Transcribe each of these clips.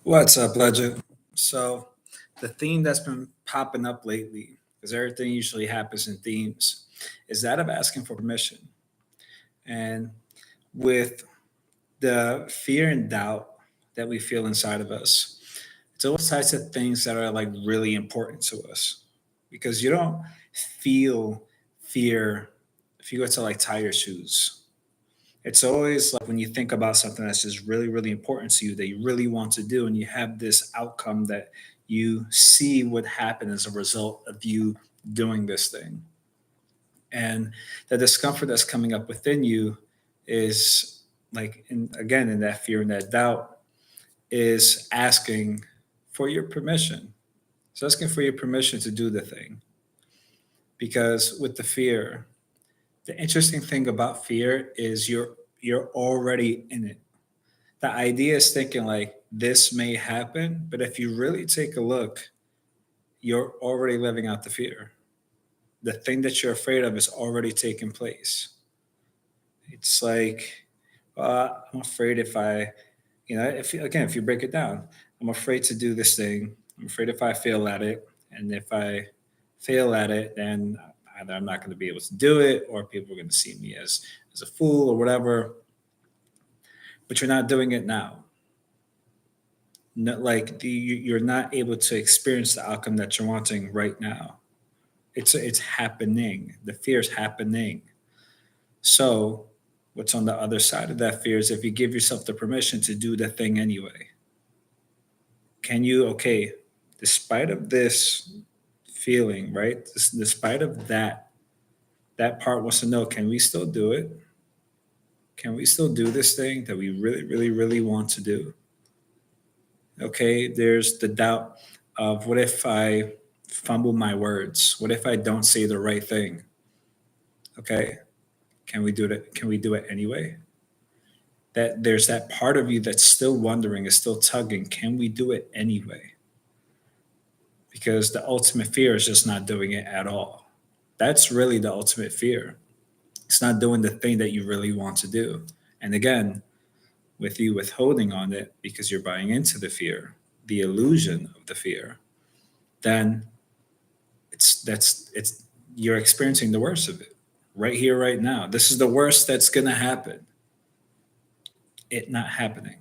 What's up, Legend? So, the theme that's been popping up lately, because everything usually happens in themes, is that of asking for permission. And with the fear and doubt that we feel inside of us, it's those types of things that are like really important to us. Because you don't feel fear if you go to like tie your shoes. It's always like when you think about something that's just really, really important to you that you really want to do, and you have this outcome that you see would happen as a result of you doing this thing. And the discomfort that's coming up within you is like, again, in that fear and that doubt, is asking for your permission. It's asking for your permission to do the thing. Because with the fear, the interesting thing about fear is you're already in it. The idea is thinking like this may happen, but if you really take a look, you're already living out the fear. The thing that you're afraid of is already taking place. It's like, I'm afraid if I, if you break it down, I'm afraid to do this thing. I'm afraid if I fail at it. And if I fail at it, then either I'm not going to be able to do it or people are going to see me as a fool or whatever. But you're not doing it now. Like you're not able to experience the outcome that you're wanting right now. It's happening. The fear is happening. So what's on the other side of that fear is if you give yourself the permission to do the thing anyway. Can you, okay, despite of this feeling, right? Despite of that part wants to know, can we still do it? Can we still do this thing that we really, really, really want to do? Okay, there's the doubt of what if I fumble my words? What if I don't say the right thing? Okay, can we do it? Can we do it anyway? That there's that part of you that's still wondering, is still tugging. Can we do it anyway? Because the ultimate fear is just not doing it at all. That's really the ultimate fear. It's not doing the thing that you really want to do. And again, with you withholding on it because you're buying into the fear, the illusion of the fear, then it's you're experiencing the worst of it right here, right now. This is the worst that's gonna happen. It not happening.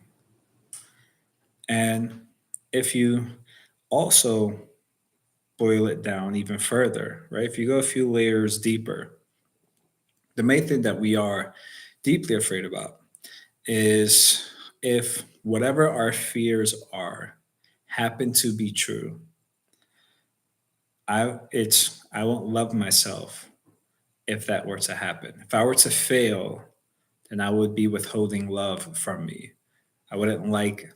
And if you also boil it down even further, right? If you go a few layers deeper, the main thing that we are deeply afraid about is if whatever our fears are happen to be true, I won't love myself if that were to happen. If I were to fail, then I would be withholding love from me. I wouldn't like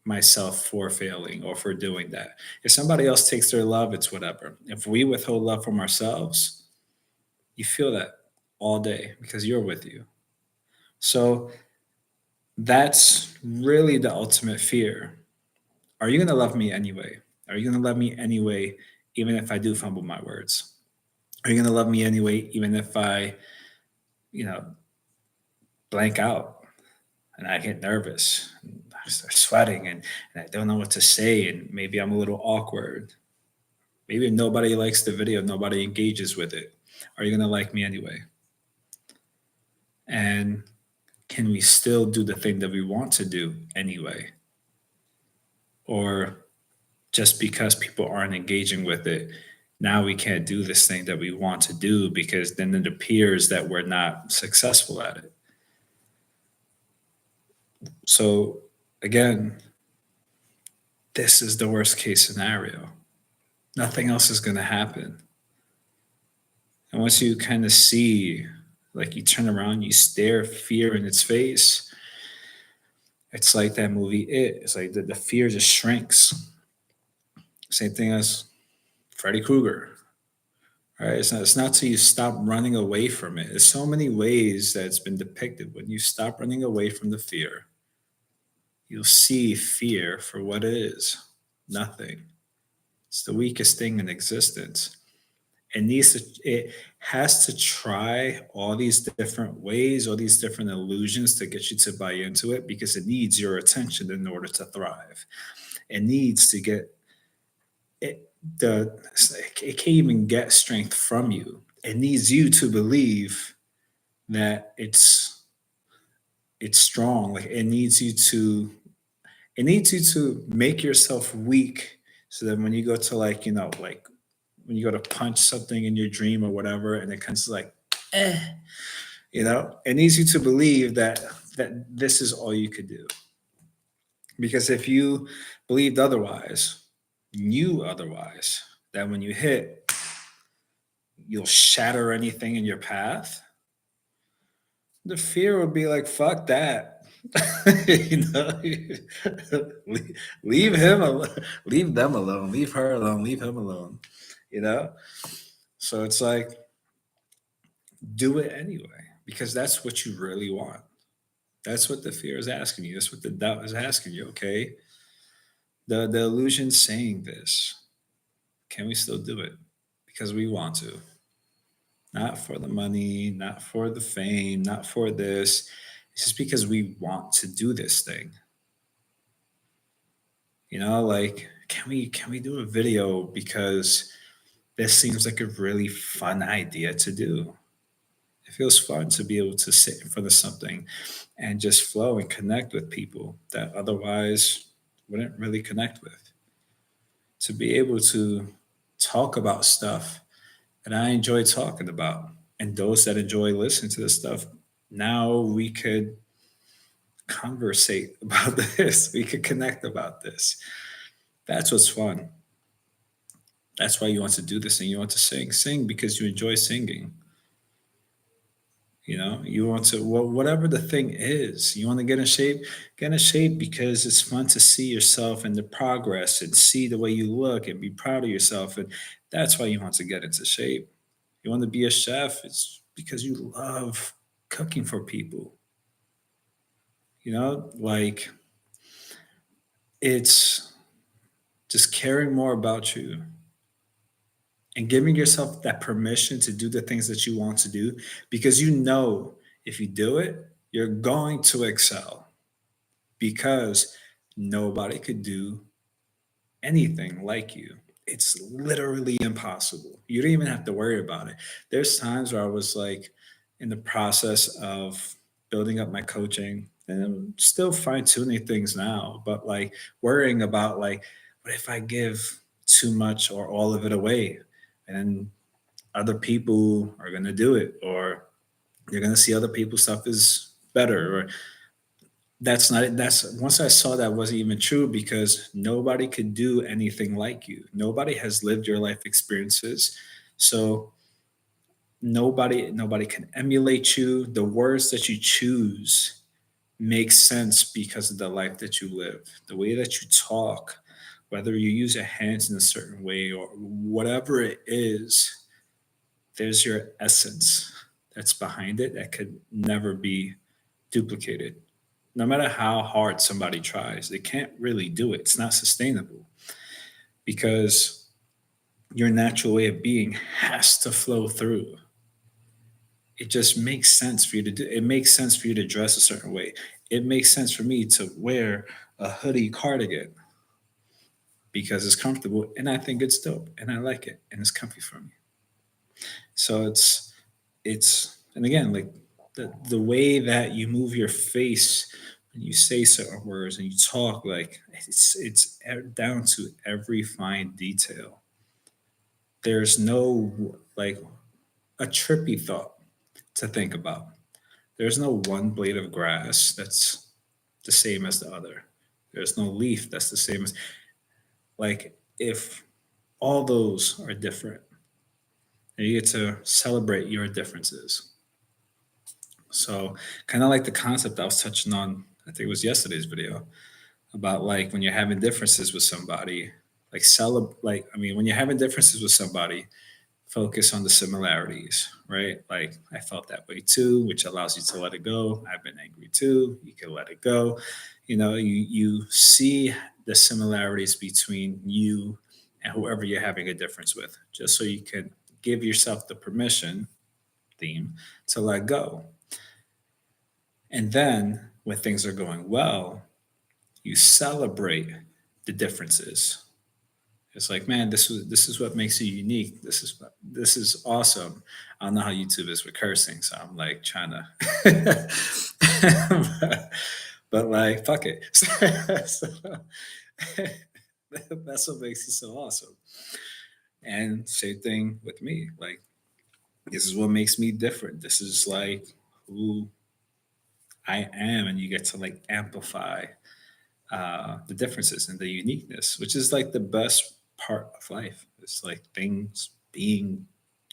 myself for failing or for doing that. If somebody else takes their love, it's whatever. If we withhold love from ourselves, you feel that all day because you're with you. So that's really the ultimate fear. Are you going to love me anyway? Are you going to love me anyway, even if I do fumble my words? Are you going to love me anyway, even if I, you know, blank out and I get nervous and I start sweating and I don't know what to say and maybe I'm a little awkward? Maybe nobody likes the video, nobody engages with it. Are you going to like me anyway? And can we still do the thing that we want to do anyway? Or just because people aren't engaging with it, now we can't do this thing that we want to do because then it appears that we're not successful at it. So, again, this is the worst case scenario. Nothing else is going to happen. And once you kind of see, like you turn around, you stare fear in its face, it's like that movie It. It's like the fear just shrinks. Same thing as Freddy Krueger, right? It's not till you stop running away from it. There's so many ways that it's been depicted. When you stop running away from the fear, you'll see fear for what it is, nothing. It's the weakest thing in existence. It has to try all these different ways, all these different illusions to get you to buy into it because it needs your attention in order to thrive. It needs to get it the it can't even get strength from you. It needs you to believe that it's strong. Like it needs you to make yourself weak so that when you go to like, like when you go to punch something in your dream or whatever, and it comes to like, eh, it needs you to believe that this is all you could do. Because if you believed otherwise, knew otherwise, that when you hit, you'll shatter anything in your path, the fear would be like, fuck that. you know, leave him alone, leave them alone, leave her alone, leave him alone, you know? So it's like, do it anyway, because that's what you really want. That's what the fear is asking you. That's what the doubt is asking you, okay? The illusion's saying this. Can we still do it? Because we want to. Not for the money, not for the fame, not for this. It's just because we want to do this thing. Like, can we do a video because this seems like a really fun idea to do? It feels fun to be able to sit in front of something and just flow and connect with people that otherwise wouldn't really connect with. To be able to talk about stuff that I enjoy talking about, and those that enjoy listening to this stuff, now we could conversate about this. We could connect about this. That's what's fun. That's why you want to do this and you want to sing. Sing because you enjoy singing. You want to, whatever the thing is, you want to get in shape because it's fun to see yourself and the progress and see the way you look and be proud of yourself. And that's why you want to get into shape. You want to be a chef, it's because you love cooking for people. Like, it's just caring more about you and giving yourself that permission to do the things that you want to do, because if you do it, you're going to excel, because nobody could do anything like you. It's literally impossible. You don't even have to worry about it. There's times where I was like in the process of building up my coaching, and I'm still fine tuning things now, but like worrying about like, what if I give too much or all of it away? And other people are going to do it, or you're going to see other people's stuff is better, or that's not it. That's once I saw that wasn't even true, because nobody could do anything like you. Nobody has lived your life experiences. So nobody can emulate you. The words that you choose make sense because of the life that you live. The way that you talk, whether you use your hands in a certain way or whatever it is, there's your essence that's behind it that could never be duplicated. No matter how hard somebody tries, they can't really do it. It's not sustainable, because your natural way of being has to flow through. It just makes sense for you to do. It makes sense for you to dress a certain way. It makes sense for me to wear a hoodie cardigan because it's comfortable and I think it's dope and I like it and it's comfy for me. So and again, like the way that you move your face when you say certain words and you talk, like it's down to every fine detail. There's no like a trippy thought to think about. There's no one blade of grass that's the same as the other. There's no leaf that's the same as, like, if all those are different, and you get to celebrate your differences. So, kind of like the concept I was touching on, I think it was yesterday's video, about like when you're having differences with somebody, when you're having differences with somebody, focus on the similarities, right? Like, I felt that way too, which allows you to let it go. I've been angry too. You can let it go. You see the similarities between you and whoever you're having a difference with, just so you can give yourself the permission, theme, to let go. And then when things are going well, you celebrate the differences. It's like, man, this is what makes you unique. This is awesome. I don't know how YouTube is with cursing, so I'm like trying to, but like, fuck it. So, that's what makes it so awesome. And same thing with me. Like, this is what makes me different. This is like who I am, and you get to like amplify the differences and the uniqueness, which is like the best part of life. It's like things being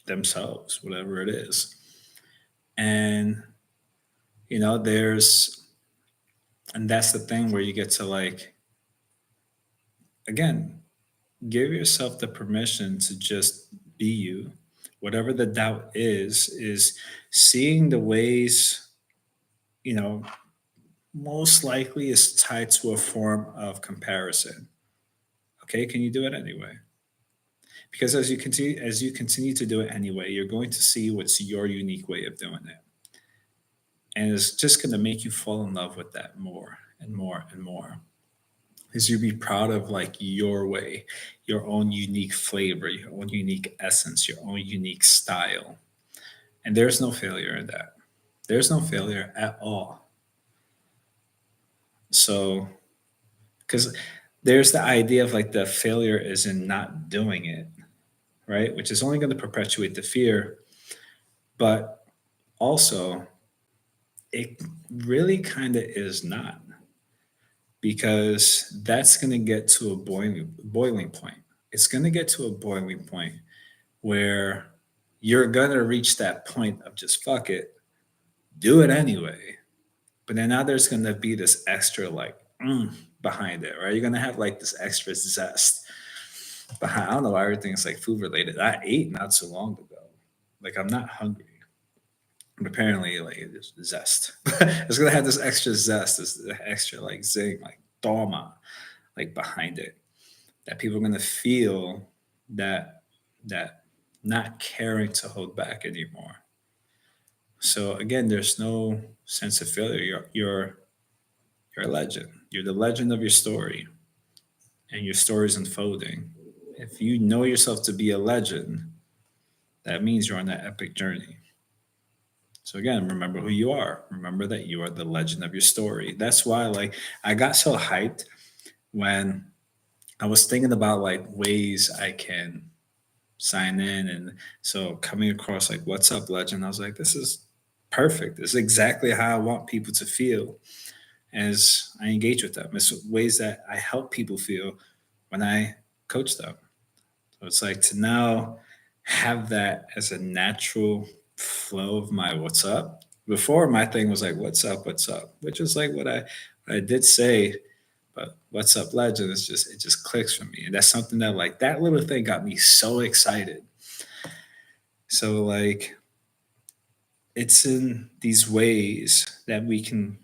themselves, whatever it is. And, there's, and that's the thing where you get to like, again, give yourself the permission to just be you. Whatever the doubt is seeing the ways, you know, most likely is tied to a form of comparison. Okay, can you do it anyway? Because as you continue to do it anyway, you're going to see what's your unique way of doing it, and it's just going to make you fall in love with that more and more and more. Is you be proud of like your way, your own unique flavor, your own unique essence, your own unique style, and there's no failure in that. There's no failure at all. So, because there's the idea of like the failure is in not doing it, right? Which is only going to perpetuate the fear. But also, it really kind of is not, because that's going to get to a boiling point. It's going to get to a boiling point where you're going to reach that point of just fuck it, do it anyway. But then now there's going to be this extra like behind it, right? You're going to have like this extra zest behind. I don't know why everything's like food related. I ate not so long ago. Like I'm not hungry. But apparently, like it's zest. It's gonna have this extra zest, this extra like zing, like dharma, like behind it. That people are gonna feel that not caring to hold back anymore. So again, there's no sense of failure. You're a legend. You're the legend of your story, and your story is unfolding. If you know yourself to be a legend, that means you're on that epic journey. So again, remember who you are. Remember that you are the legend of your story. That's why like I got so hyped when I was thinking about like ways I can sign in, and so coming across like what's up legend, I was like, this is perfect. This is exactly how I want people to feel as I engage with them. It's ways that I help people feel when I coach them. So it's like to now have that as a natural flow of my what's up. Before my thing was like what's up, which is like what I did say, but what's up legend is just it just clicks for me. And that's something that like that little thing got me so excited. So like it's in these ways that we can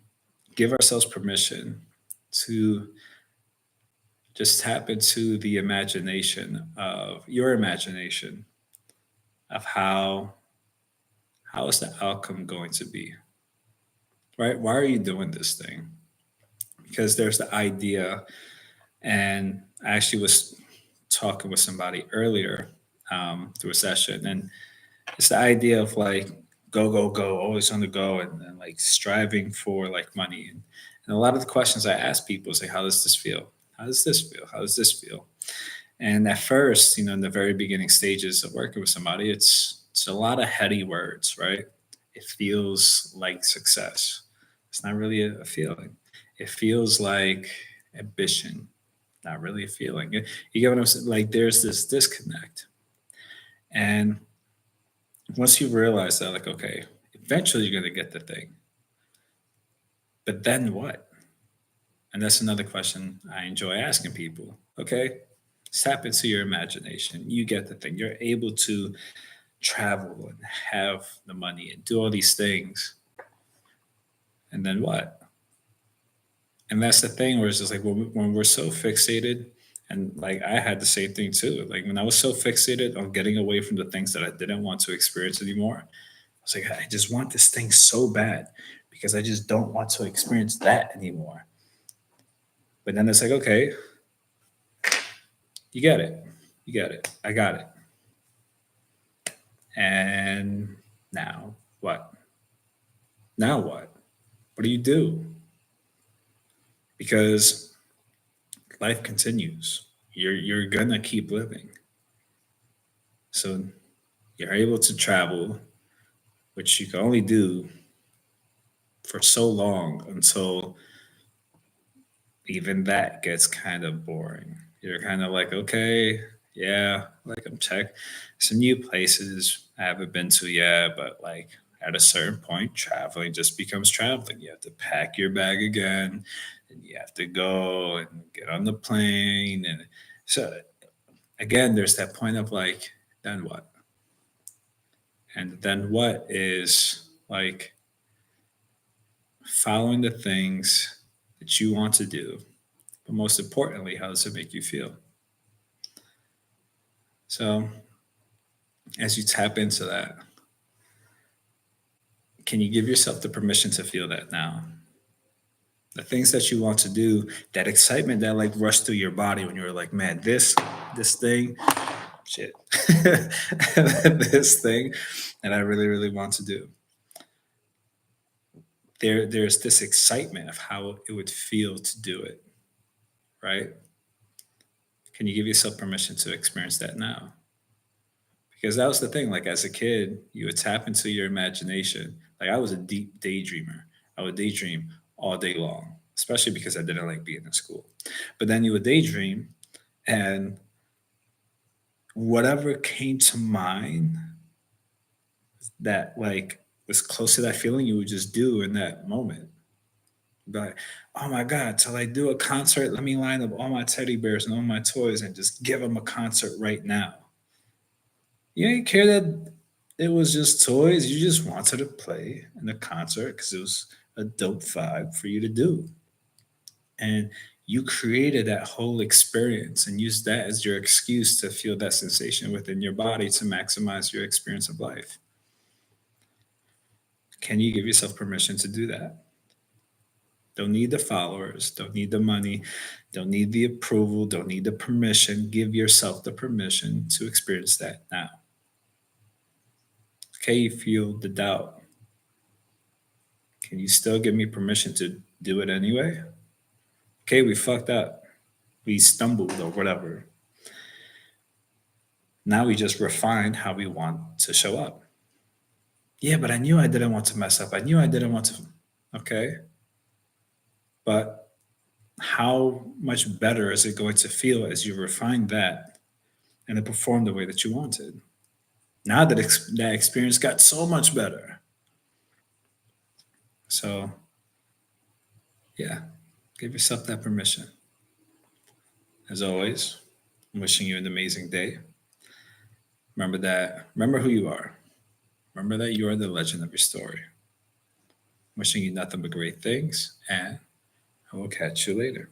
give ourselves permission to just tap into the imagination of your imagination of how is the outcome going to be, right? Why are you doing this thing? Because there's the idea, and I actually was talking with somebody earlier through a session, and it's the idea of like go go go, always on the go, and like striving for like money. And a lot of the questions I ask people is like, how does this feel? How does this feel? How does this feel? And at first, in the very beginning stages of working with somebody, it's a lot of heady words, right? It feels like success. It's not really a feeling. It feels like ambition, not really a feeling. You get what I'm saying? Like there's this disconnect. And once you realize that, like, okay, eventually you're gonna get the thing. But then what? And that's another question I enjoy asking people. Okay, tap into your imagination. You get the thing. You're able to travel and have the money and do all these things. And then what? And that's the thing where it's just like when we're so fixated, and like I had the same thing too. Like when I was so fixated on getting away from the things that I didn't want to experience anymore, I was like, I just want this thing so bad because I just don't want to experience that anymore. But then it's like, okay, You get it. You get it. I got it. And now what? Now what? What do you do? Because life continues. You're gonna keep living. So you're able to travel, which you can only do for so long until even that gets kind of boring. You're kind of like, okay, yeah, like I'm check some new places I haven't been to yet, but like at a certain point, traveling just becomes traveling. You have to pack your bag again, and you have to go and get on the plane, and so again, there's that point of like, then what? And then what is like following the things that you want to do, but most importantly, how does it make you feel? So as you tap into that, can you give yourself the permission to feel that now? The things that you want to do, that excitement that like rushed through your body when you were like, man, this thing, shit, this thing that I really, really want to do. There's this excitement of how it would feel to do it, right? Can you give yourself permission to experience that now? Because that was the thing. Like as a kid, you would tap into your imagination. Like I was a deep daydreamer. I would daydream all day long, especially because I didn't like being in school. But then you would daydream, and whatever came to mind that like was close to that feeling, you would just do in that moment. Like, oh my God, till I do a concert, let me line up all my teddy bears and all my toys and just give them a concert right now. You didn't care that it was just toys. You just wanted to play in the concert because it was a dope vibe for you to do. And you created that whole experience and used that as your excuse to feel that sensation within your body to maximize your experience of life. Can you give yourself permission to do that? Don't need the followers, don't need the money, don't need the approval, don't need the permission. Give yourself the permission to experience that now. Okay, you feel the doubt. Can you still give me permission to do it anyway? Okay, we fucked up. We stumbled or whatever. Now we just refined how we want to show up. Yeah, but I knew I didn't want to mess up. I knew I didn't want to. Okay, but how much better is it going to feel as you refine that and it performed the way that you wanted? Now that that experience got so much better. So, yeah, give yourself that permission. As always, I'm wishing you an amazing day. Remember who you are. Remember that you are the legend of your story. Wishing you nothing but great things, and I will catch you later.